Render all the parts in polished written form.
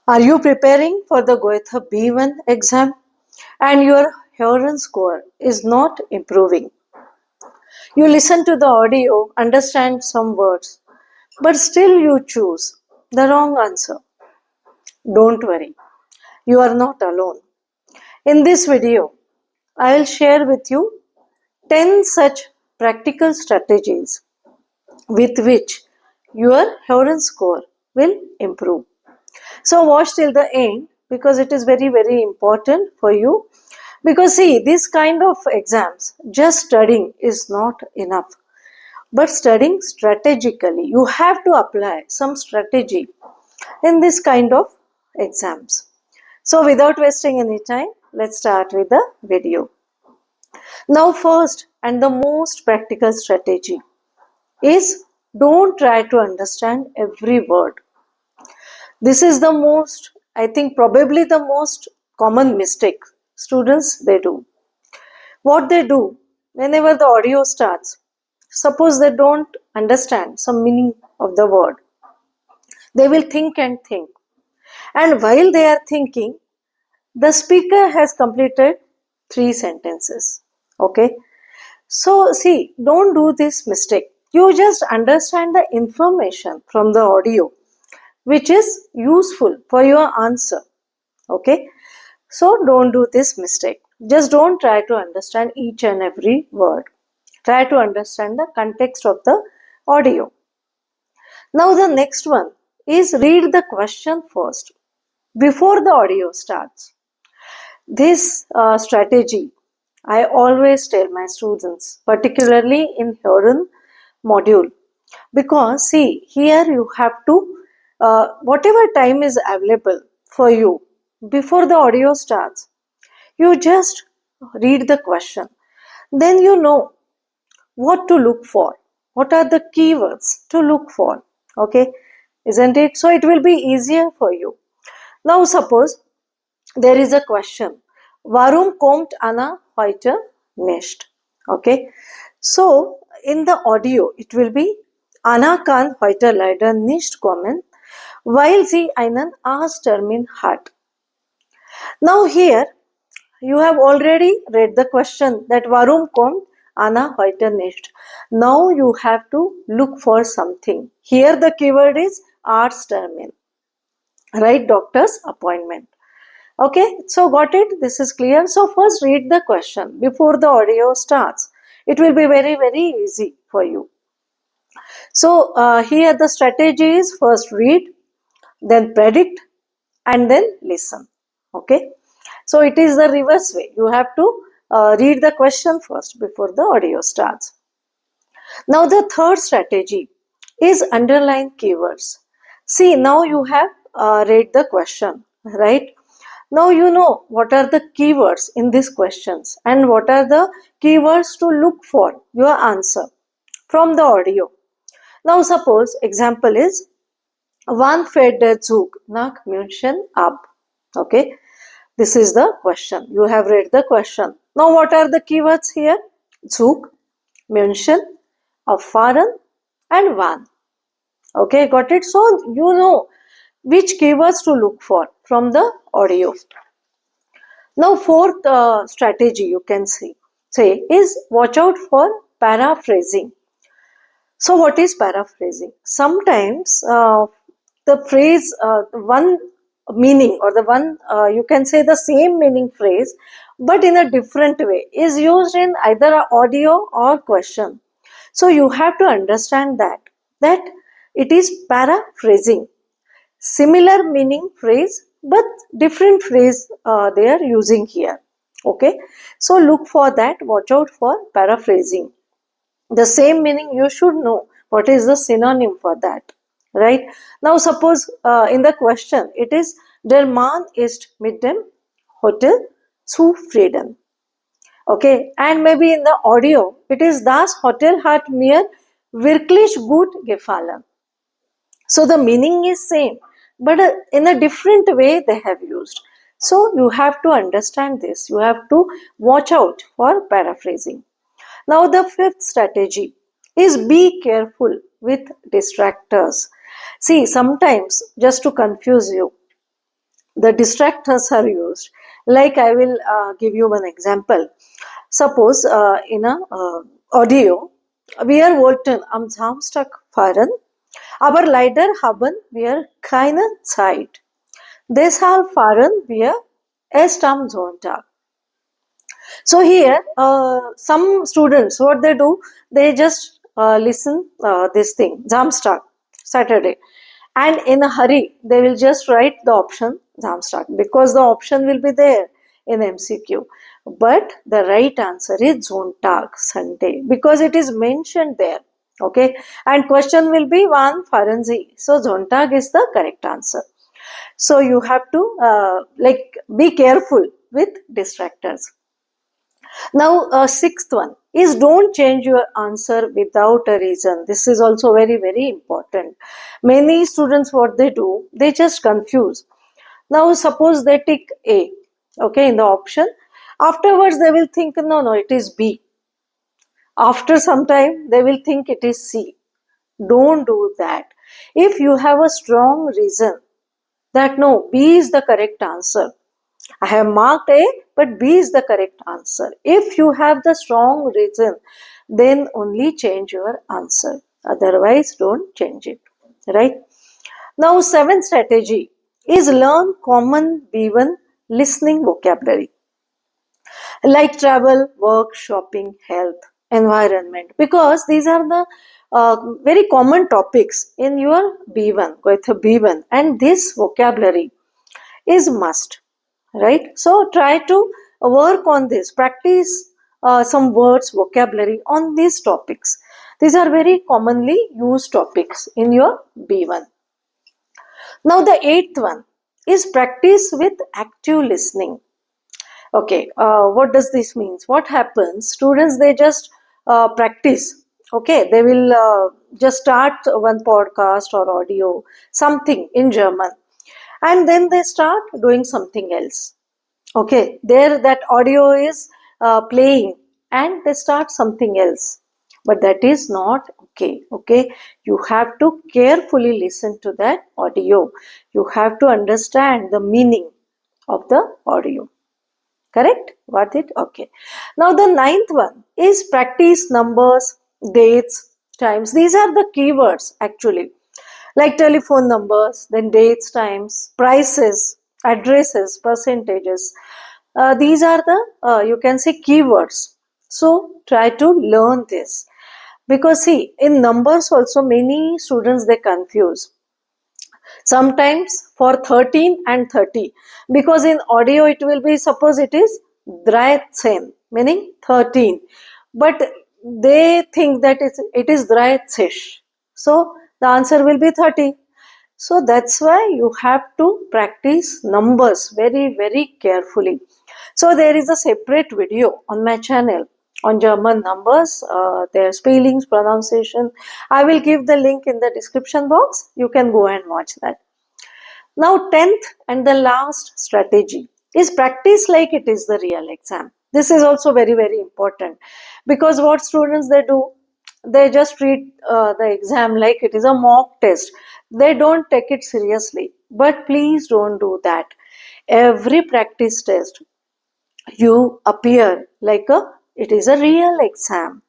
Are you preparing for the Goethe B1 exam and your Hören score is not improving? You listen to the audio, understand some words, but still you choose the wrong answer. Don't worry, you are not alone. In this video, I will share with you 10 such practical strategies with which your Hören score will improve. So watch till the end because it is very important for you. Because see, this kind of exams, just studying is not enough. But studying strategically, you have to apply some strategy in this kind of exams. So without wasting any time, let's start with the video. Now first and the most practical strategy is don't try to understand every word. This is the most, I think probably the most common mistake students they do. What they do whenever the audio starts, suppose they don't understand some meaning of the word, they will think and think. And while they are thinking, the speaker has completed 3 sentences. Okay. So see, don't do this mistake. You just understand the information from the audio which is useful for your answer. Okay. So don't do this mistake. Just don't try to understand each and every word. Try to understand the context of the audio. Now the next one is read the question first before the audio starts. This strategy I always tell my students, particularly in Hören module, because see here you have to whatever time is available for you before the audio starts, you just read the question. Then you know what to look for. What are the keywords to look for? Okay, isn't it? So it will be easier for you. Now suppose there is a question. Warum kommt Anna heute nicht? Okay, so in the audio it will be Anna kann heute leider nicht kommen, weil sie einen Arzttermin hat. Now here you have already read the question that Warum kommt Anna heute nicht? Now you have to look for something. Here the keyword is Arzttermin, right? Doctor's appointment. Okay, so got it? This is clear. So first read the question before the audio starts. It will be very easy for you. So here the strategy is first read, then predict, and then listen. Okay. So it is the reverse way. You have to read the question first before the audio starts. Now the third strategy is underline keywords. See, now you have read the question, right? Now you know what are the keywords in these questions and what are the keywords to look for your answer from the audio. Now suppose example is Wann fährt der Zug nach München ab? Okay, this is the question. You have read the question. Now what are the keywords here? Zug, München, Auffahren and wann. Okay, got it? So you know which keywords to look for from the audio. Now fourth strategy you can say is watch out for paraphrasing. So what is paraphrasing? Sometimes the phrase, one meaning or the one you can say the same meaning phrase but in a different way is used in either audio or question. So you have to understand that it is paraphrasing. Similar meaning phrase but different phrase they are using here. Okay, so look for that, watch out for paraphrasing. The same meaning you should know what is the synonym for that, right? Now suppose in the question it is der Mann ist mit dem Hotel zufrieden. Okay, and maybe in the audio it is das Hotel hat mir wirklich gut gefallen. So the meaning is same but in a different way they have used. So you have to understand this. You have to watch out for paraphrasing. Now the fifth strategy is be careful with distractors. See, sometimes just to confuse you, the distractors are used. Like I will give you one example. Suppose in a audio, wir wollten am Samstag fahren, aber leider haben wir keine Zeit. Deshalb fahren wir erst am Sonntag. So here, some students, what they do, they just listen this thing, Samstag, Saturday. And in a hurry, they will just write the option Samstag because the option will be there in MCQ. But the right answer is Zontag, Sunday, because it is mentioned there. Okay. And question will be one Faranzi. So Zontag is the correct answer. So you have to be careful with distractors. Now, sixth one is don't change your answer without a reason. This is also very, very important. Many students, what they do, they just confuse. Now, suppose they tick A, okay, in the option. Afterwards, they will think, no, it is B. After some time, they will think it is C. Don't do that. If you have a strong reason that no, B is the correct answer, I have marked A, but B is the correct answer. If you have the strong reason, then only change your answer. Otherwise, don't change it. Right? Now, seventh strategy is learn common B1 listening vocabulary. Like travel, work, shopping, health, environment. Because these are the very common topics in your B1, Goethe B1. And this vocabulary is must. Right? So try to work on this, practice some words, vocabulary on these topics. These are very commonly used topics in your B1. Now the eighth one is practice with active listening. Okay, what does this mean? What happens? Students, they just practice. Okay, they will just start one podcast or audio, something in German, and then they start doing something else. Okay, there that audio is playing and they start something else, but that is not okay. Okay, you have to carefully listen to that audio. You have to understand the meaning of the audio. Correct? Got it? Okay. Now the ninth one is practice numbers, dates, times. These are the keywords actually, like telephone numbers, then dates, times, prices, addresses, percentages. These are the, you can say, keywords. So try to learn this. Because see, in numbers also many students, they confuse. Sometimes for 13 and 30. Because in audio it will be, suppose it is 13, meaning 13. But they think that it is 13. So the answer will be 30. So that's why you have to practice numbers very, very carefully. So there is a separate video on my channel on German numbers, their spellings, pronunciation. I will give the link in the description box. You can go and watch that. Now 10th and the last strategy is practice like it is the real exam. This is also very, very important, because what students they do, they just treat the exam like it is a mock test. They don't take it seriously. But please don't do that. Every practice test, you appear like it is a real exam.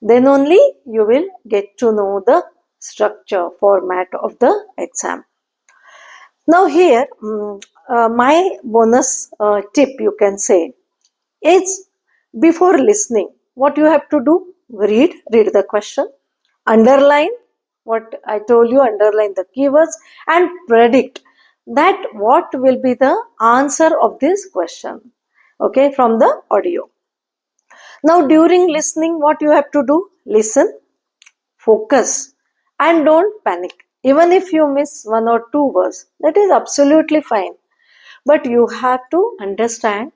Then only you will get to know the structure, format of the exam. Now here, my bonus tip, you can say, is before listening, what you have to do, read the question, underline what I told you, underline the keywords, and predict that what will be the answer of this question, okay, from the audio. Now during listening, what you have to do, listen, focus, and don't panic. Even if you miss one or two words, that is absolutely fine. But you have to understand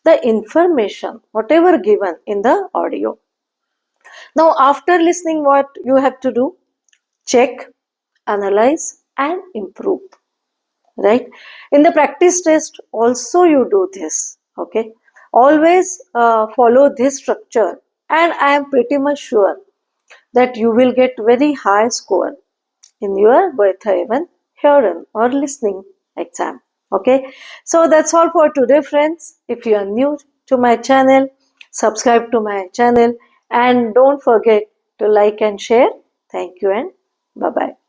the information, whatever given in the audio. Now, after listening, what you have to do? Check, analyze, and improve. Right? In the practice test, also you do this. Okay? Always follow this structure, and I am pretty much sure that you will get very high score in your Goethe B1 Hören or listening exam. Okay, so that's all for today, friends. If you are new to my channel, subscribe to my channel and don't forget to like and share. Thank you and bye bye.